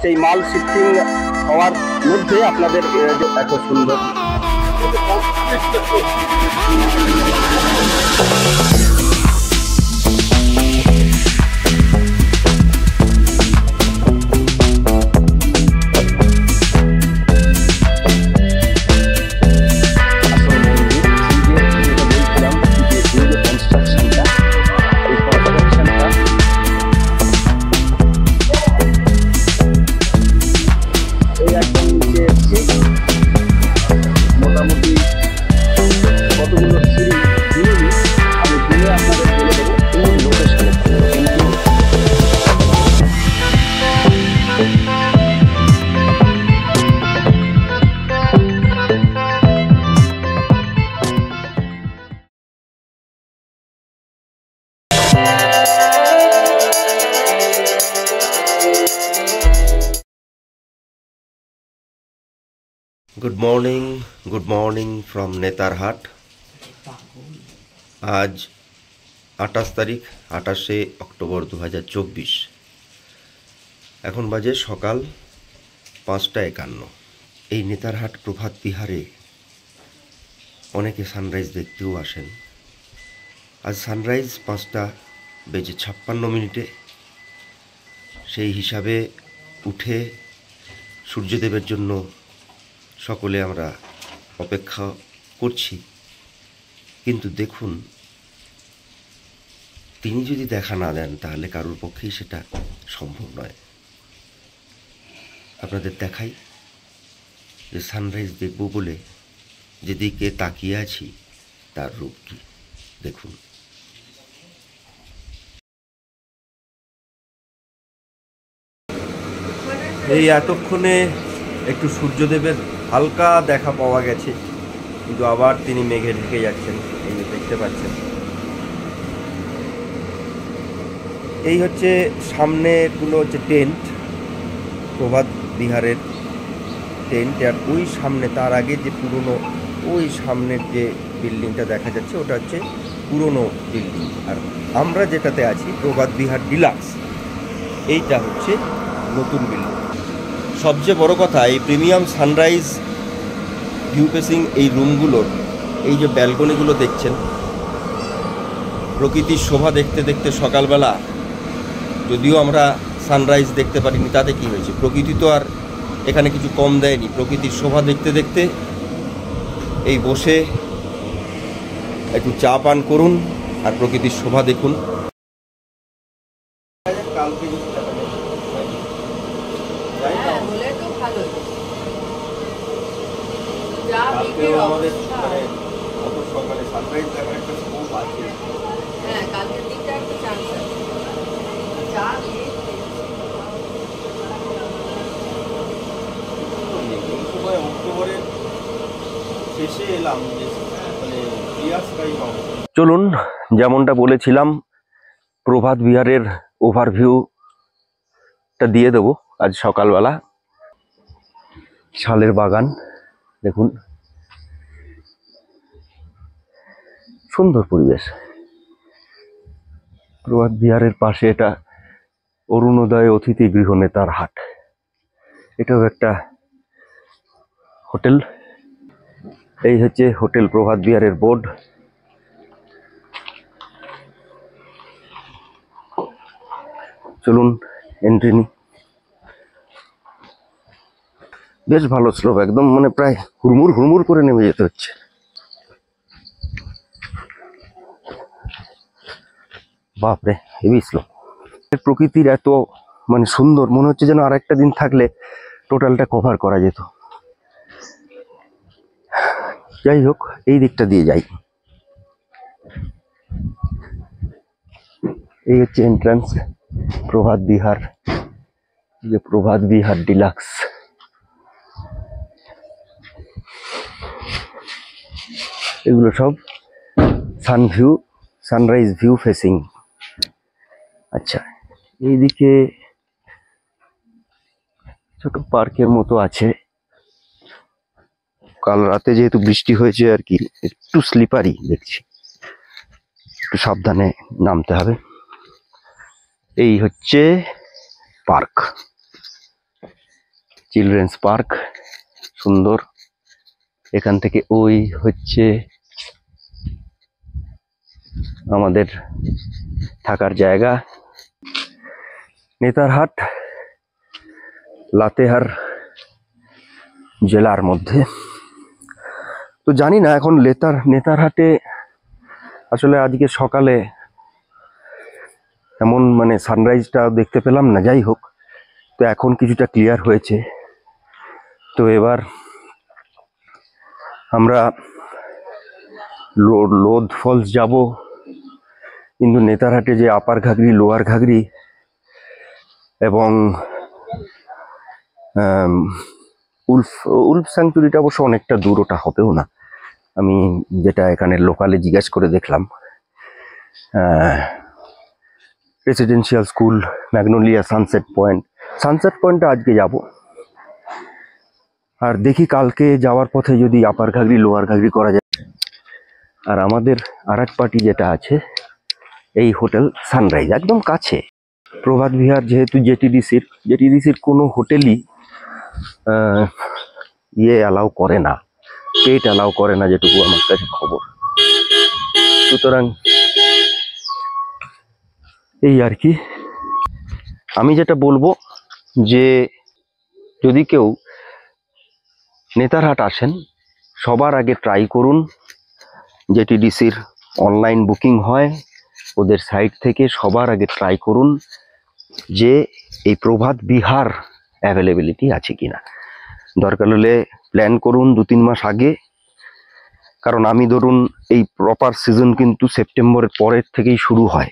সেই মাল শিফটিং হওয়ার মধ্যে আপনাদের এত সুন্দর গুড মর্নিং ফ্রম নেতারহাট। আজ 28 তারিখ 28শে অক্টোবর 2024। এখন বাজে সকাল 5:51। এই নেতারহাট প্রভাত বিহারে অনেকে সানরাইজ দেখতেও আসেন। আজ সানরাইজ 5:56 সেই হিসাবে উঠে সূর্যদেবের জন্য সকলে আমরা অপেক্ষা করছি। কিন্তু দেখুন, তিনি যদি দেখা না দেন তাহলে কারোর পক্ষেই সেটা সম্ভব নয়। আপনাদের দেখাই যে সানরাইজ দেখব বলে যেদিকে তাকিয়ে আছি তার রূপ কি দেখুন। এই এতক্ষণে একটু সূর্যদেবের হালকা দেখা পাওয়া গেছে, কিন্তু আবার তিনি মেঘে ঢেকে যাচ্ছেন। এই যে দেখতে পাচ্ছেন, এই হচ্ছে সামনেগুলো হচ্ছে টেন্ট, প্রভাত বিহারের টেন্ট। আর ওই সামনে তার আগে যে পুরনো ওই সামনের যে বিল্ডিংটা দেখা যাচ্ছে ওটা হচ্ছে পুরনো বিল্ডিং। আর আমরা যেটাতে আছি প্রভাত বিহার ডিলাক্স, এইটা হচ্ছে নতুন বিল্ডিং। সবচেয়ে বড় কথা, এই প্রিমিয়াম সানরাইজ ভিউ ফেসিং এই রুমগুলোর এই যে ব্যালকনিগুলো দেখছেন, প্রকৃতির শোভা দেখতে দেখতে সকালবেলা যদিও আমরা সানরাইজ দেখতে পারিনি, তাতে কি হয়েছে, প্রকৃতি তো আর এখানে কিছু কম দেয়নি। প্রকৃতির শোভা দেখতে দেখতে এই বসে একটু চা পান করুন আর প্রকৃতির শোভা দেখুন। কালকে আমাদের অত সকালে সানরাইজ দেখার একটা স্কোপ আছে। হ্যাঁ, কালকের দিনটা একটা চান্স আছে। এই সময় অক্টোবরের শেষে এলাম, মানে ক্লিয়ার স্কাই পাবো। চলুন, যেমনটা বলেছিলাম প্রভাত বিহারের ওভারভিউটা দিয়ে দেবো আজ সকালবেলা। শালের বাগান দেখুন, সুন্দর পরিবেশ। প্রভাত বিহারের পাশে এটা অরুণোদয় অতিথি গৃহ নেতারহাট, এটাও একটা হোটেল। এই হচ্ছে হোটেল প্রভাত বিহারের বোর্ড। চলুন এন্ট্রি নি। বেশ ভালো স্লোপ, একদম মানে প্রায় হুড়মুড় হুড়মুড় করে নেমে যেতে হচ্ছে। বাপরে, হেভি স্লোপ। প্রকৃতির এত মানে সুন্দর, মনে হচ্ছে যেন আর একটা দিন থাকলে টোটালটা কভার করা যেত। যাই হোক, এই দিকটা দিয়ে যাই। এই হচ্ছে এন্ট্রান্স প্রভাত বিহার, যে প্রভাত বিহার ডিলাক্স। এগুলো সব সানরাইজ ভিউ ফেসিং। আচ্ছা, এইদিকে ছোট পার্কের মতো আছে। কাল রাতে যেহেতু বৃষ্টি হয়েছে আর কি, একটু স্লিপারি দেখছি, একটু সাবধানে নামতে হবে। এই হচ্ছে পার্ক। চিলড্রেন্স পার্ক সুন্দর। এখান থেকে ওই হচ্ছে আমাদের থাকার জায়গা। নেতারহাট লাতেহার জেলার মধ্যে। তো জানি না এখন নেতারহাটে আসলে আজকে সকালে এমন মানে সানরাইজটা দেখতে পেলাম না, যাই হোক। তো এখন কিছুটা ক্লিয়ার হয়েছে। তো এবার আমরা লোদ ফলস যাব, কিন্তু নেতারহাটে যে আপার ঘাগরি, লোয়ার ঘাগরি এবং উলফ স্যাংচুরিটা অবশ্য অনেকটা দূর, ওটা হবেও না। আমি যেটা এখানে লোকালে জিজ্ঞেস করে দেখলাম, রেসিডেন্সিয়াল স্কুল, ম্যাগনোলিয়া, সানসেট পয়েন্টটা আজকে যাব। আর দেখি কালকে যাওয়ার পথে যদি আপার ঘাগরি লোয়ার ঘাগরি করা যায়। আর আমাদের আর এক পার্টি যেটা আছে, এই হোটেল সানরাইজ একদম কাছে। প্রভাত বিহার যেহেতু জেটিডিসির কোনো হোটেলই অ্যালাউ করে না, পেট অ্যালাউ করে না, যেটুকু আমার কাছে খবর। সুতরাং এই আর কি। আমি যেটা বলবো যে যদি কেউ নেতারহাট আসেন, সবার আগে ট্রাই করুন জেটিডিসির অনলাইন বুকিং হয় ওদের সাইট থেকে। সবার আগে ট্রাই করুন যে এই প্রভাত বিহার অ্যাভেলেবিলিটি আছে কিনা। দরকার হলে প্ল্যান করুন 2-3 মাস আগে, কারণ আমি ধরুন এই প্রপার সিজন কিন্তু সেপ্টেম্বরের পরের থেকেই শুরু হয়।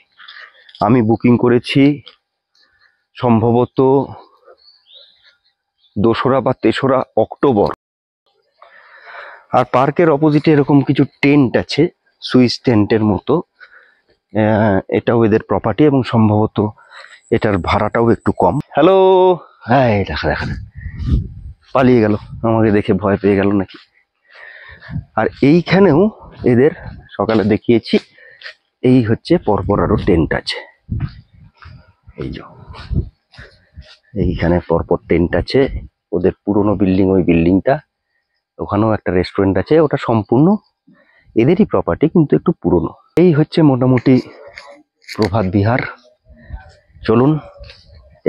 আমি বুকিং করেছি সম্ভবত 2রা বা 3রা অক্টোবর। আর পার্কের অপোজিটে এরকম কিছু টেন্ট আছে, সুইস টেন্টের মতো। এটাও এদের প্রপার্টি এবং সম্ভবত এটার ভাড়াটাও একটু কম। হ্যালো, হ্যাঁ দেখা পালিয়ে গেল, আমাকে দেখে ভয় পেয়ে গেল নাকি। আর এইখানেও এদের সকালে দেখিয়েছি, এই হচ্ছে পরপর আরো টেন্ট আছে। এই যে এইখানে পরপর টেন্ট আছে, ওদের পুরনো বিল্ডিং, ওই বিল্ডিংটা, ওখানেও একটা রেস্টুরেন্ট আছে, ওটা সম্পূর্ণ এদেরই প্রপার্টি কিন্তু একটু পুরনো। এই হচ্ছে মোটামুটি প্রভাত বিহার। চলুন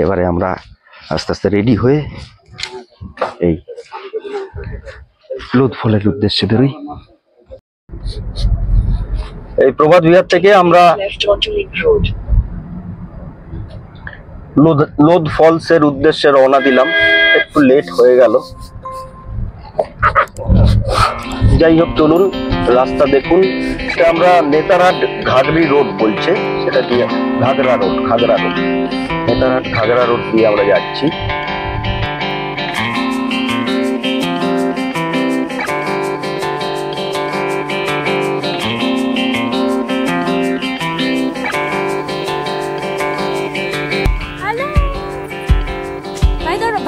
এবারে আমরা আস্তে আস্তে রেডি হয়ে এই লোদ ফলের উদ্দেশ্যে বেরোই। এই প্রভাত বিহার থেকে আমরা লোদ ফলস এর উদ্দেশ্যে রওনা দিলাম। একটু লেট হয়ে গেল, যাই হোক চলুন রাস্তা দেখুন। আমরা নেতারহাট ঘাগরি রোড বলছে, সেটা দিয়ে ঘাগরা রোড নেতারহাট ঘাগরা রোড দিয়ে আমরা যাচ্ছি।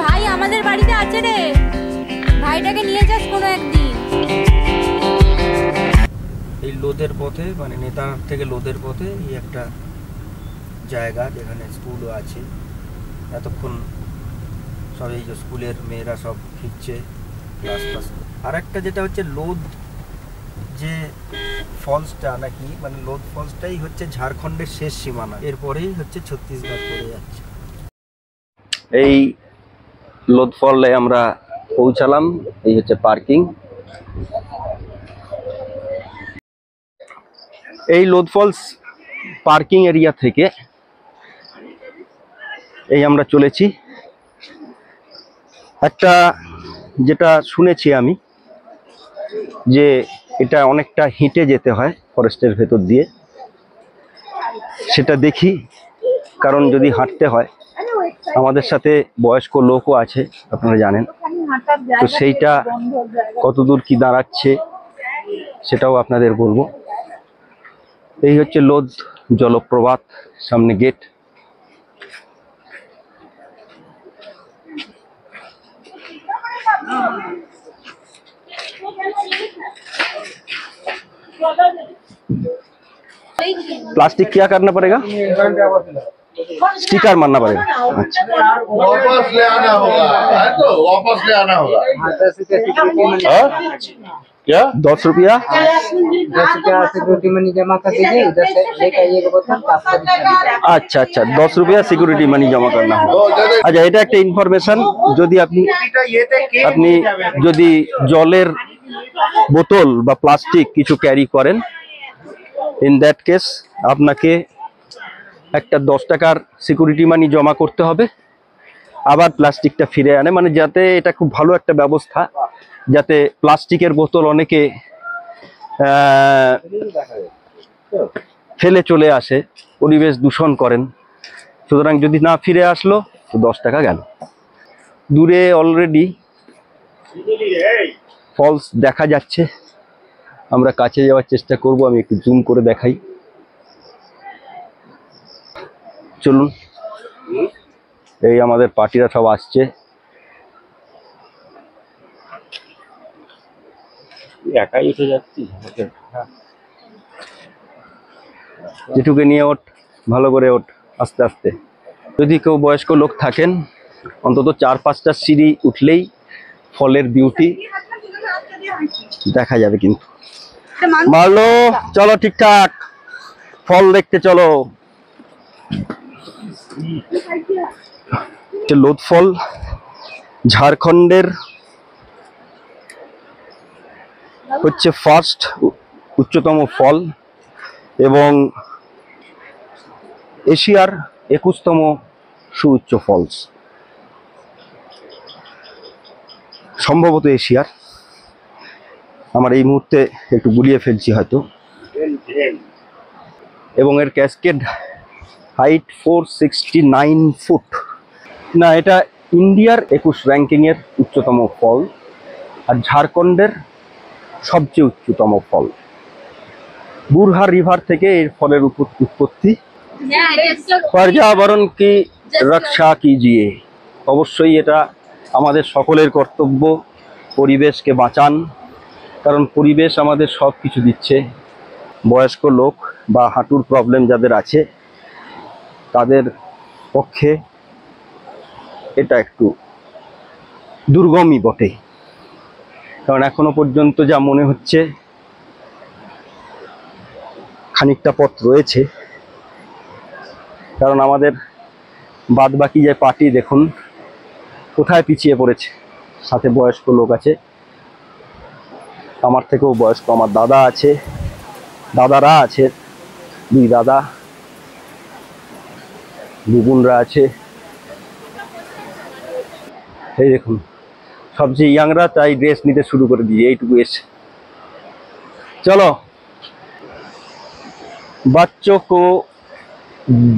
ভাই আমাদের বাড়িতে আছে রে, ভাইটাকে নিয়ে যাস কোনো একদিন। এই লোদের পথে, মানে নেতারহাট থেকে লোদের পথে এই একটা জায়গা যেখানে স্কুলও আছে। এতক্ষণ সব এই যে স্কুলের মেয়েরা সব ফিরছে ক্লাস। আর একটা যেটা হচ্ছে লোদ যে ফলসটা নাকি, মানে লোদ ফলসটাই হচ্ছে ঝাড়খণ্ডের শেষ সীমানা, এরপরেই হচ্ছে ছত্তিশগড় পড়ে যাচ্ছে। এই লোদ ফলে আমরা পৌঁছালাম, এই হচ্ছে পার্কিং। এই লোদ ফলস পার্কিং এরিয়া থেকে এই আমরা চলেছি। একটা যেটা শুনেছি আমি, যে এটা অনেকটা হেঁটে যেতে হয় ফরেস্টের ভেতর দিয়ে, সেটা দেখি। কারণ যদি হাঁটতে হয়, আমাদের সাথে বয়স্ক লোকও আছে আপনারা জানেন, তো সেইটা কতদূর কি দাঁড়াচ্ছে সেটাও আপনাদের বলবো। এই হচ্ছে লোদ জলপ্রপাত, সামনে গেট। प्लास्टिक क्या करना पड़ेगा? स्टिकर मारना पड़ेगा। अच्छा वापस ले आना होगा, है तो वापस ले आना होगा। हाँ? क्या 10 रुपया। 10 रुपया सिक्योरिटी मनी जमा कर दीजिए, उधर से लेकर आइएगा बोतल तो आपका আচ্ছা আচ্ছা 10 রুপিয়া সিকিউরিটি মানি জমা করনা হবে। আচ্ছা এটা একটা ইনফরমেশন, যদি আপনি যদি জলের বোতল বা প্লাস্টিক কিছু ক্যারি করেন, ইন দ্যাট কেস আপনাকে একটা 10 টাকার সিকিউরিটি মানি জমা করতে হবে, আবার প্লাস্টিকটা ফিরে আনে, মানে যাতে এটা খুব ভালো একটা ব্যবস্থা, যাতে প্লাস্টিকের বোতল অনেকে ফেলে চলে আসে, পরিবেশ দূষণ করেন। সুতরাং যদি না ফিরে আসলো তো 10 টাকা গেল। দূরে অলরেডি ফলস দেখা যাচ্ছে, আমরা কাছে যাওয়ার চেষ্টা করব, আমি একটু জুম করে দেখাই। চলুন, এই আমাদের পার্টিরা সব আসছে। একাই উঠে যাচ্ছি, যেটুকু নিয়ে ওঠ, ভালো করে ওঠ, আস্তে আস্তে। যদি কেউ বয়স্ক লোক থাকেন, অন্তত 4-5টা সিঁড়ি উঠলেই ফলের বিউটি দেখা যাবে। কিন্তু মারলো, চলো ঠিকঠাক, ফল দেখতে চলো। লোদ ফল ঝাড়খণ্ডের হচ্ছে ফার্স্ট উচ্চতম ফল এবং এশিয়ার 21তম সুউচ্চ ফলস, সম্ভবত এশিয়ার। আমার এই মুহূর্তে একটু গুলিয়ে ফেলছি হয়তো। এবং এর ক্যাসকেড হাইট 469 ফুট। না, এটা ইন্ডিয়ার 21 র্যাঙ্কিংয়ের উচ্চতম ফল, আর ঝাড়খণ্ডের সবচেয়ে উচ্চতম ফল। বুরহা রিভার থেকে এই ফলের উৎপত্তি। पर्यावरण की रक्षा कीजिए, অবশ্যই এটা আমাদের সকলের কর্তব্য, পরিবেশকে বাঁচান, কারণ পরিবেশ আমাদের সব কিছু দিচ্ছে। বয়স্ক লোক বা হাঁটুর প্রবলেম যাদের আছে তাদের পক্ষে এটা একটু দুর্গমই বটে, কারণ এখনো পর্যন্ত যা মনে হচ্ছে খানিকটা পথ রয়েছে। কারণ আমাদের বাদবাকি যে পার্টি দেখুন কোথায় পিছিয়ে পড়েছে, সাথে বয়স্ক লোক আছে, আমার থেকেও বয়স্ক, আমার দাদা আছে, দাদারা আছে, 2 দাদা, 2 বোনরা আছে। এই দেখুন সবচেয়ে ইয়াংরা তাই ড্রেস নিতে শুরু করে দিয়ে এইটুকু এসে। চলো, बच्चों को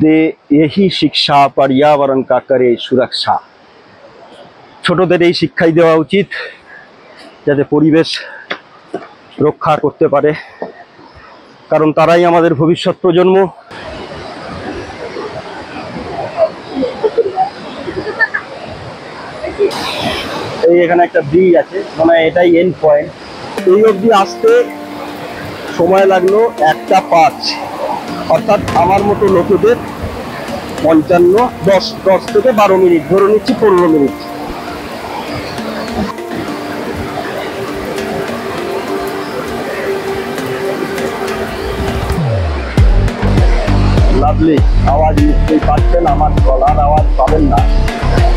दे यही शिक्षा, पर्यावरण का करे सुरक्षा। ছোটদের এই শিক্ষাই দেওয়া উচিত যাতে পরিবেশ রক্ষা করতে পারে, কারণ তারাই আমাদের ভবিষ্যৎ প্রজন্ম। এই এখানে একটা ব্রিজ আছে, মানে এটাই এন্ড পয়েন্ট। এই অবধি আসতে সময় লাগলো 1:05, অর্থাৎ আমার মতো লোকেদের 10 থেকে 12 মিনিট, ধরে নিচ্ছি 15 মিনিট। লাভলি আওয়াজ নিশ্চয়ই পাচ্ছেন, আমার গলার আওয়াজ পাবেন না,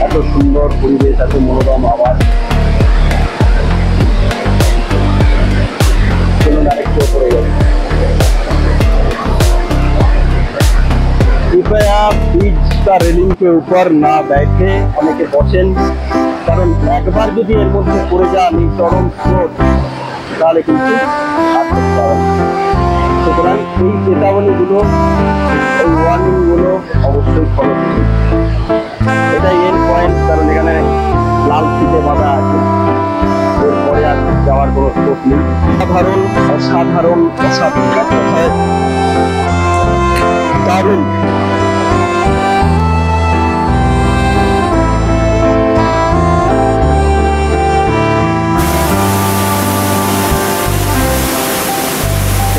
এত সুন্দর পরিবেশ, এত মনোরম আওয়াজ। চলুন আরেকটু উপরে যাই। कृपया ब्रिज का रेलिंग के ऊपर ना बैठे, অনেকে বসেন, কারণ একবার যদি এর মধ্যে পড়ে যান এই চরম স্রোত, তাহলে কিন্তু আর করতে পারবেন না। সুতরাং এই চেতাবনীগুলো, এই ওয়ার্নিংগুলো অবশ্যই ফলো করুন। এটাই এন্ড পয়েন্ট, কারণ এখানে লাল ফিতে বাঁধা আছে, এরপরে আর যাওয়ার কোনো স্কোপ নেই। অসাধারণ অসাধারণ অসাধারণ দারুণ।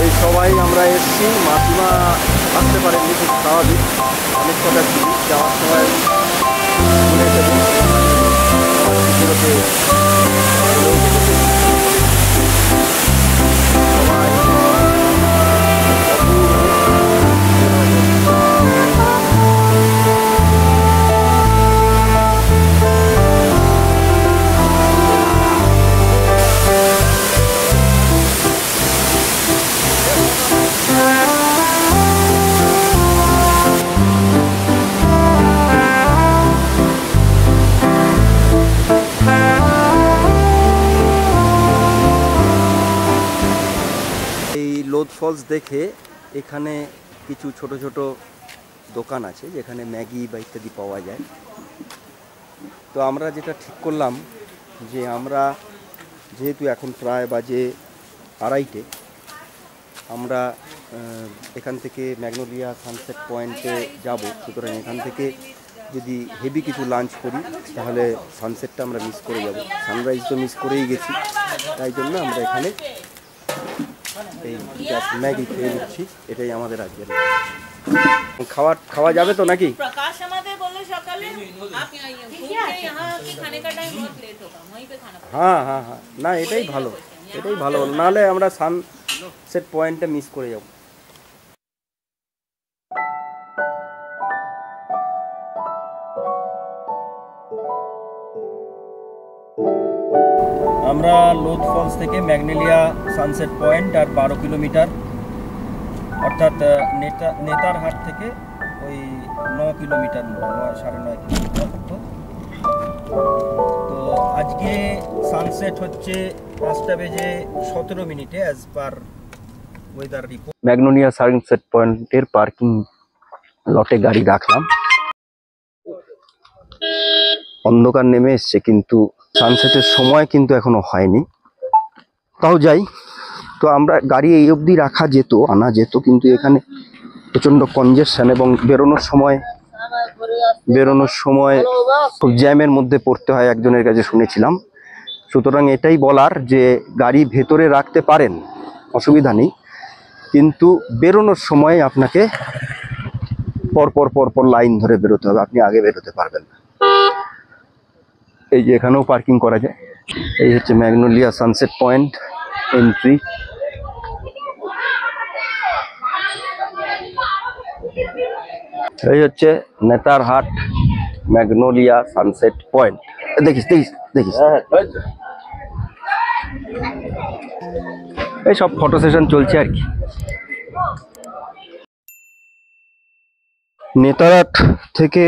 এই সবাই আমরা এসছি, মাসিমা আসতে পারেননি, খুব স্বাভাবিক, অনেক কথা ছিল। যাওয়ার সময় ঘুরে দেবো। লোধ ফলস দেখে এখানে কিছু ছোট ছোট দোকান আছে যেখানে ম্যাগি বা ইত্যাদি পাওয়া যায়। তো আমরা যেটা ঠিক করলাম যে আমরা যেহেতু এখন প্রায় বাজে 2:30, আমরা এখান থেকে ম্যাগনোলিয়া সানসেট পয়েন্টে যাব। সুতরাং এখান থেকে যদি হেভি কিছু লাঞ্চ করি তাহলে সানসেটটা আমরা মিস করে যাব। সানরাইজ তো মিস করেই গেছি, তাই জন্য আমরা এখানে এই জাস্ট ম্যাগি খেয়ে নিচ্ছি। এটাই আমাদের আজকে খাওয়া যাবে তো নাকি? प्रकाश আমাদের বললো সকালে आप यहाँ की खाने का टाइम बहुत लेट होगा, वहीं पे खाना पड़ेगा। হ্যাঁ হ্যাঁ হ্যাঁ, না এটাই ভালো, এটাই ভালো, নাহলে আমরা সানসেট পয়েন্টটা মিস করে যাব। আমরা লোধ ফলস থেকে ম্যাগনোলিয়া সানসেট পয়েন্ট আর 12 কিলোমিটার, অর্থাৎ নেতারহাট থেকে ওই 9 কিলোমিটার, 9.5 কিলোমিটার মতো। তো আজকে সানসেট হচ্ছে 5:17 as per weather report. Magnolia sunset পয়েন্টের পার্কিং লটে গাড়ি রাখলাম। অন্ধকার নেমে এসছে কিন্তু সানসেটের সময় কিন্তু এখনো হয়নি, তাও যাই। তো আমরা গাড়ি এই অবধি রাখা যেত, আনা যেত, কিন্তু এখানে প্রচণ্ড কনজেশন এবং বেরোনোর সময় খুব জ্যামের মধ্যে পড়তে হয় একজনের কাছে শুনেছিলাম। সুতরাং এটাই বলার যে গাড়ি ভেতরে রাখতে পারেন, অসুবিধা নেই, কিন্তু বেরোনোর সময় আপনাকে পরপর লাইন ধরে বেরোতে হবে, আপনি আগে বেরোতে পারবেন না। এই যে এখানেও পার্কিং করা যায়। এই হচ্ছে ম্যাগনোলিয়া সানসেট পয়েন্ট এন্ট্রি। এই হচ্ছে নেতারহাট ম্যাগনোলিয়া সানসেট পয়েন্ট। দেখিস এই সব ফটো সেশন চলছে আর কি। নেতারহাট থেকে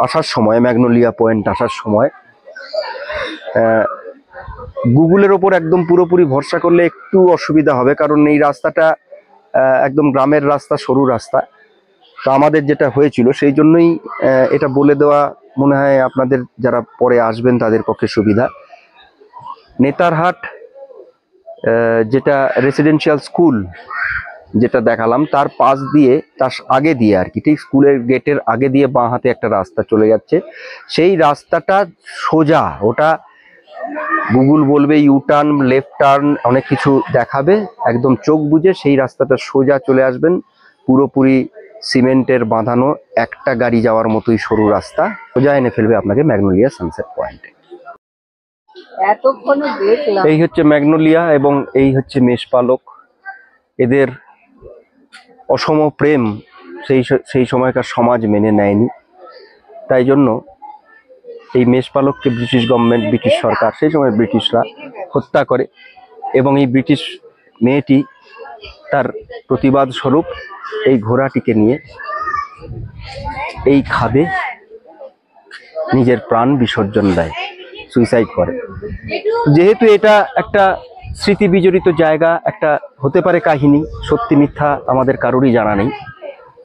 আসার সময়, ম্যাগনোলিয়া পয়েন্ট আসার সময় গুগলের ওপর একদম পুরোপুরি ভরসা করলে একটু অসুবিধা হবে, কারণ এই রাস্তাটা একদম গ্রামের রাস্তা, সরু রাস্তা। তো আমাদের যেটা হয়েছিল সেই জন্যই এটা বলে দেওয়া মনে হয় আপনাদের যারা পরে আসবেন তাদের পক্ষে সুবিধা। নেতারহাট যেটা রেসিডেন্সিয়াল স্কুল যেটা দেখালাম তার পাশ দিয়ে, তার আগে দিয়ে আর কি, ঠিক স্কুলের গেটের আগে দিয়ে বাঁ হাতে একটা রাস্তা চলে যাচ্ছে। সেই রাস্তাটা সোজা, ওটা গুগল বলবে ইউটার্ন, লেফট টার্ন, অনেক কিছু দেখাবে, একদম চোখ বুজে সেই রাস্তাটা সোজা চলে আসবেন। পুরোপুরি সিমেন্টের বাঁধানো, একটা গাড়ি যাওয়ার মতোই সরু রাস্তা, সোজা এনে ফেলবে আপনাকে ম্যাগনোলিয়া সানসেট পয়েন্টে। এই হচ্ছে ম্যাগনোলিয়া এবং এই হচ্ছে মেষপালক। এদের অসম প্রেম সেই সময়কার সমাজ মেনে নেয়নি, তাই জন্য এই মেষপালককে ব্রিটিশ গভর্নমেন্ট, ব্রিটিশ সরকার, সেই সময় ব্রিটিশরা হত্যা করে। এবং এই ব্রিটিশ মেয়েটি তার প্রতিবাদ স্বরূপ এই ঘোড়াটিকে নিয়ে এই খাদে নিজের প্রাণ বিসর্জন দেয়, সুইসাইড করে। যেহেতু এটা একটা স্মৃতি বিজড়িত জায়গা, একটা হতে পারে কাহিনী, সত্যি মিথ্যা আমাদের কারোরই জানা নেই,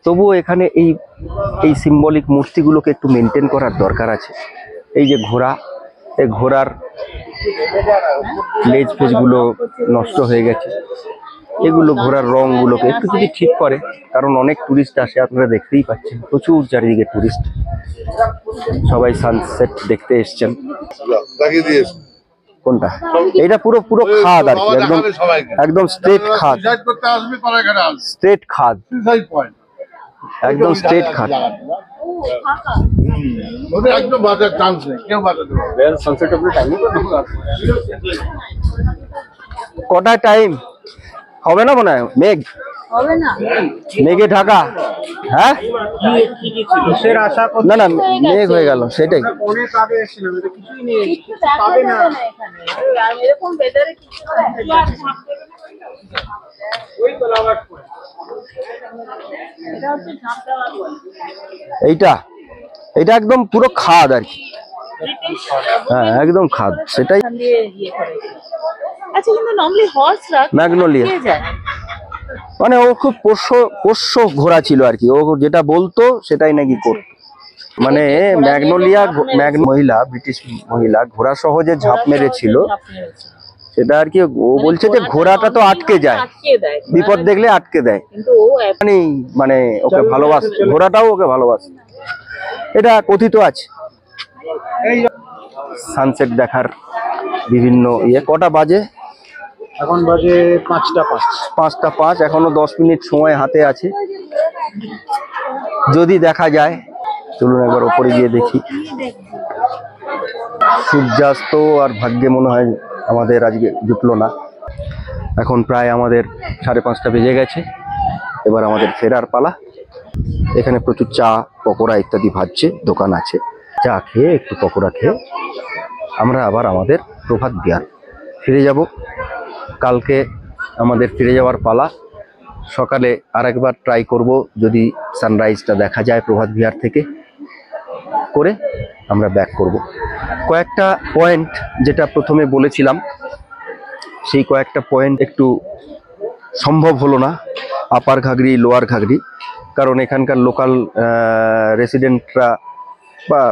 তবুও এখানে এই সিম্বলিক মূর্তিগুলোকে একটু মেনটেন করার দরকার আছে। এই যে ঘোড়া, এই ঘোড়ার লেজ ফেজগুলো নষ্ট হয়ে গেছে, এগুলো ঘোড়ার রঙগুলোকে একটু যদি ঠিক করে, কারণ অনেক টুরিস্ট আসে, আপনারা দেখতেই পাচ্ছেন, প্রচুর চারিদিকে টুরিস্ট, সবাই সানসেট দেখতে এসছেন। কোনটা? এটা পুরো খাদ আর কি, একদম স্ট্রেট খাদ, স্ট্রেট খাদ। একদম স্ট্রেট খাট। ওদের একদম বাঁচার চান্স নেই, কেউ বাঁচাতে পারবে না। সানসেট আপনি টাইমিং কটা টাইম হবে না মনে হয়? মেঘ হবে না মেঘে ঢাকা। হ্যাঁ না না মেঘ হয়ে গেল সেটাই। কিছু দেখা যাবে না এখানে আর এরকম ওয়েদারে কিছু এটা হচ্ছে ঝাঁপটা এইটা এটা একদম পুরো খাদ আর কি। হ্যাঁ একদম খাদ সেটাই। দিয়ে ইয়ে করে। আচ্ছা কিন্তু নরমালি হর্সরা ম্যাগনোলিয়া কে যায়? মানে ও খুব পোষ্য ঘোড়া ছিল আর কি, ও যেটা বলতো সেটাই নাকি করতো। মানে ম্যাগনোলিয়া মহিলা, ব্রিটিশ মহিলা ঘোড়া সহজে ঝাঁপ মেরেছিল সেটা আর কি। ও বলছে যে ঘোড়াটা তো আটকে যায়, আটকে দেয় বিপদ দেখলে আটকে দেয়, কিন্তু ও মানে ওকে ভালোবাসে, ঘোড়াটাও ওকে ভালোবাসে, এটা কথিত আছে। সানসেট দেখার বিভিন্ন ইয়ে। কটা বাজে এখন বাজে 5:05। 5:05, এখনো 10 মিনিট সময় হাতে আছে, যদি দেখা যায়। চলুন একবার উপরে গিয়ে দেখি। সূর্যাস্ত আর ভাগ্যে মনে হয় আমাদের আজকে জুটলো না। এখন প্রায় আমাদের 5:30 বেজে গেছে, এবার আমাদের ফেরার পালা। এখানে প্রচুর চা পকোড়া ইত্যাদি ভাজছে, দোকান আছে। চা খেয়ে একটু পকোড়া খেয়ে আমরা আবার আমাদের প্রভাত বিহার ফিরে যাব। কালকে আমাদের ফিরে যাওয়ার পালা। সকালে আরেকবার ট্রাই করব, যদি সানরাইজটা দেখা যায় প্রভাত বিহার থেকে, করে আমরা ব্যাক করব। কয়েকটা পয়েন্ট যেটা প্রথমে বলেছিলাম, সেই কয়েকটা পয়েন্ট একটু সম্ভব হলো না, আপার ঘাগরি লোয়ার ঘাগরি, কারণ এখানকার লোকাল রেসিডেন্টরা বা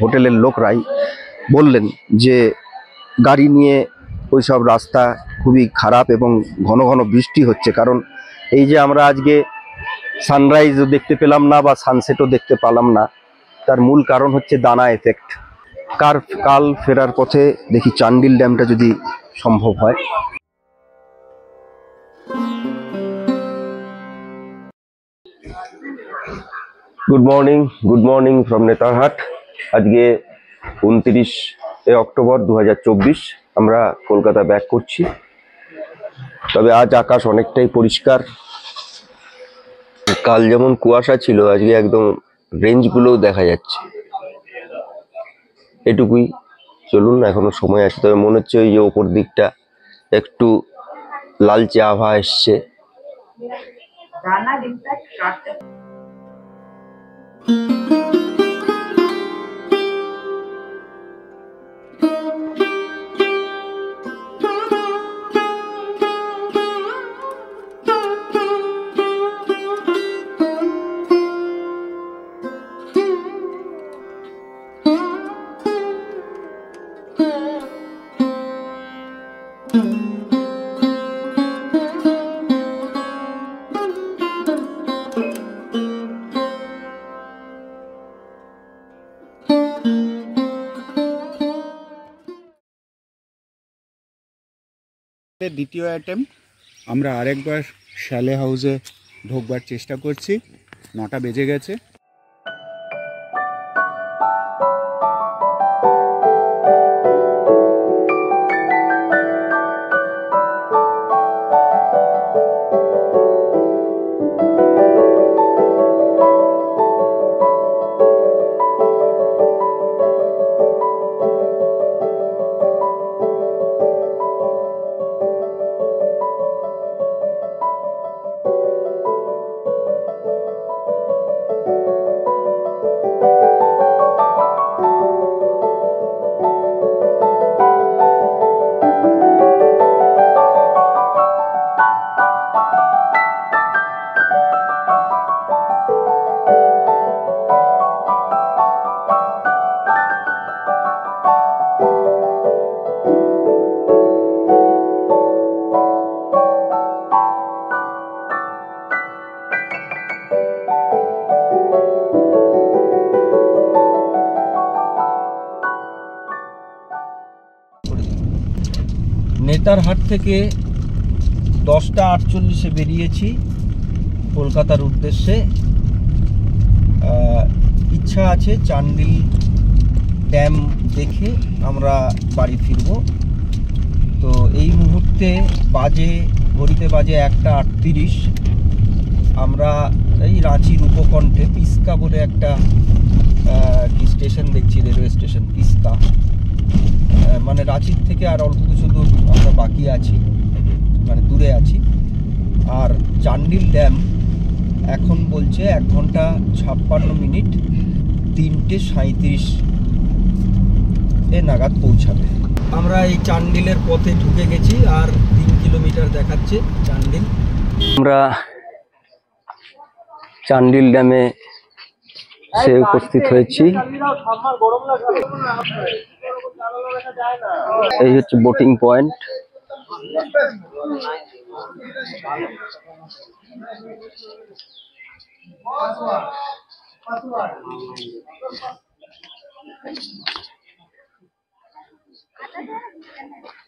হোটেলের লোকরাই বললেন যে গাড়ি নিয়ে ওই সব রাস্তা খুবই খারাপ এবং ঘন ঘন বৃষ্টি হচ্ছে। কারণ এই যে আমরা আজকে সানরাইজও দেখতে পেলাম না বা সানসেটও দেখতে পেলাম না, তার মূল কারণ হচ্ছে দানা এফেক্ট। কাল ফেরার পথে দেখি চান্ডিল ড্যামটা যদি সম্ভব হয়। Good morning from Netarhat. আজকে 29 অক্টোবর 2024, আমরা কলকাতা ব্যাক করছি। তবে আজ আকাশ অনেকটাই পরিষ্কার। কাল যেমন কুয়াশা ছিল, আজকে একদম রেঞ্জগুলোও দেখা যাচ্ছে। এটুকুই। চলুন, এখনো সময় আছে। তবে মনে হচ্ছে ওই যে ওপর দিকটা একটু লালচে আভা এসছে। দ্বিতীয় অ্যাটেম্প। আমরা আরেকবার শ্যালে হাউসে ঢোকবার চেষ্টা করছি। 9টা বেজে গেছে। নেতারহাট থেকে 10টা 48-এ বেরিয়েছি কলকাতার উদ্দেশ্যে। ইচ্ছা আছে চান্ডিল ড্যাম দেখে আমরা বাড়ি ফিরব। তো এই মুহূর্তে ঘড়িতে বাজে 1:38। আমরা এই রাঁচির উপকণ্ঠে পিস্কা বলে একটা কি স্টেশন দেখছি, রেলওয়ে স্টেশন পিস্কা, মানে রাঁচির থেকে আর অল্প কিছু দূর আমরা বাকি আছি, মানে দূরে আছি। আর চান্ডিল ড্যাম এখন বলছে 1 ঘন্টা 56 মিনিট 3:37 নাগাদ পৌঁছাবে। আমরা এই চান্ডিলের পথে ঢুকে গেছি আর 3 কিলোমিটার দেখাচ্ছে চান্ডিল। আমরা চান্ডিল ড্যামে সে উপস্থিত হয়েছি। এই হচ্ছে বোটিং পয়েন্ট।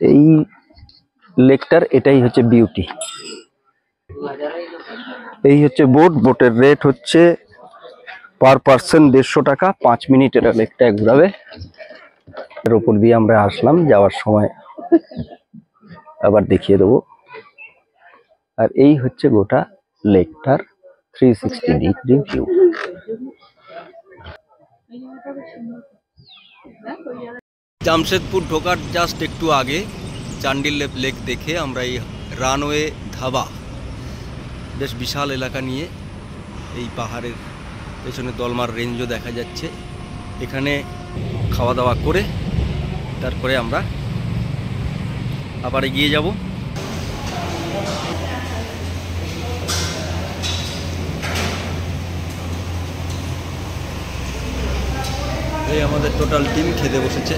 এই লেকটার এটাই হচ্ছে বিউটি। এই হচ্ছে বোটের রেট হচ্ছে পার পার্সন 150 টাকা। 5 মিনিট এটা লেকটা ঘুরাবে। এর উপর দিয়ে আমরা আসলাম, যাওয়ার সময় আবার দেখিয়ে দেবো। আর এই হচ্ছে গোটা লেকটার 360 ডিগ্রি ভিউ। জামশেদপুর ঢোকার জাস্ট একটু আগে চান্ডিল লেক দেখে আমরা এই রানওয়ে ধাবা, বেশ বিশাল এলাকা নিয়ে, এই পাহাড়ের পেছনে দলমার রেঞ্জও দেখা যাচ্ছে। এখানে খাওয়া দাওয়া করে তারপরে আমরা আবার এগিয়ে যাব। এই আমাদের টোটাল টিম খেতে বসেছে।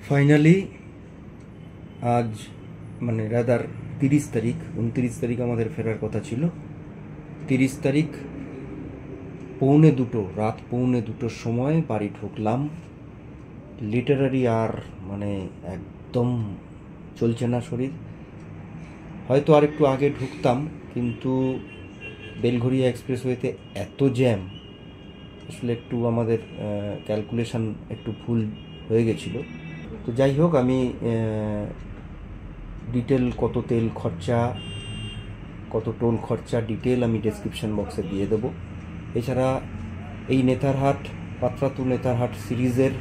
ফাইনালি আজ মানে রাদার 30 তারিখ, 29 তারিখ আমাদের ফেরার কথা ছিল। 30 তারিখ রাত 1:45 সময় বাড়ি ঢুকলাম। লিটারারি আর মানে একদম চলছে না শরীর। হয়তো আর একটু আগে ঢুকতাম, কিন্তু বেলঘরিয়া এক্সপ্রেসওয়েতে এত জ্যাম, আসলে একটু আমাদের ক্যালকুলেশন একটু ভুল হয়ে গেছিলো। তো যাই হোক, আমি ডিটেল কত তেল খরচা, কত টোল খরচা ডিটেল আমি ডেসক্রিপশন বক্সে দিয়ে দেবো। এছাড়া এই নেতারহাট পাত্রাতু নেতারহাট সিরিজের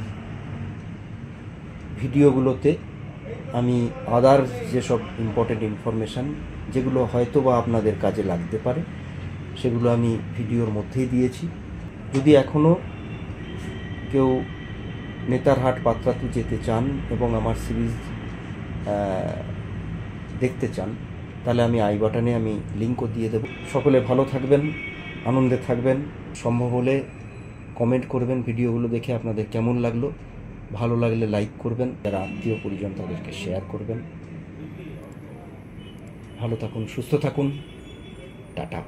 ভিডিওগুলোতে আমি আদার্স যেসব ইম্পর্টেন্ট ইনফরমেশান যেগুলো হয়তো বা আপনাদের কাজে লাগতে পারে সেগুলো আমি ভিডিওর মধ্যেই দিয়েছি। যদি এখনও কেউ নেতারহাট পাত্রাতু যেতে চান এবং আমার সিরিজ দেখতে চান, তাহলে আমি আই বাটনে আমি লিঙ্কও দিয়ে দেব। সকলে ভালো থাকবেন, আনন্দে থাকবেন। সম্ভব হলে কমেন্ট করবেন ভিডিওগুলো দেখে আপনাদের কেমন লাগলো। ভালো লাগলে লাইক করবেন, যারা আত্মীয় পরিজন তাদেরকে শেয়ার করবেন। ভালো থাকুন, সুস্থ থাকুন। Tata,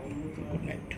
good night.